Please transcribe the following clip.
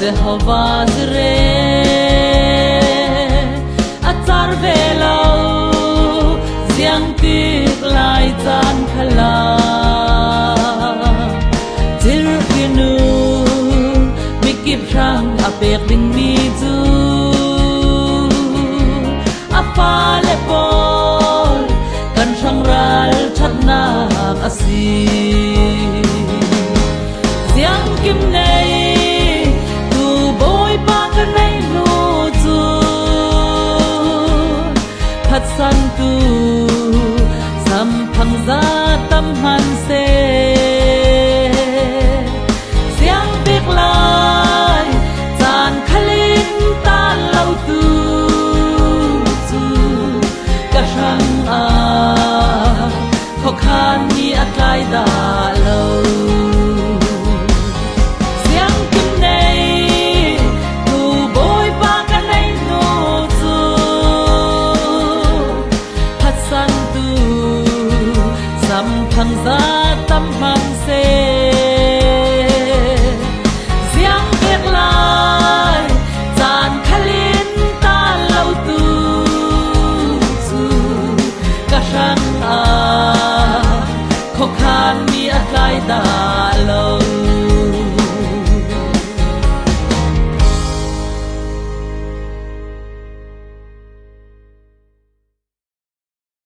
Jehovah Jireh atar velo ziang tik lai chan khala tir ginu mikip rang apek ding mi chu apa le pol kan sang ral chat na asi ziang kim nei Pat san tu sam phang za tâm han se siang bik lai chan khalin tan lau tu chu ka sang a kho khan ni atlai da lo thằng giá tâm hàng xe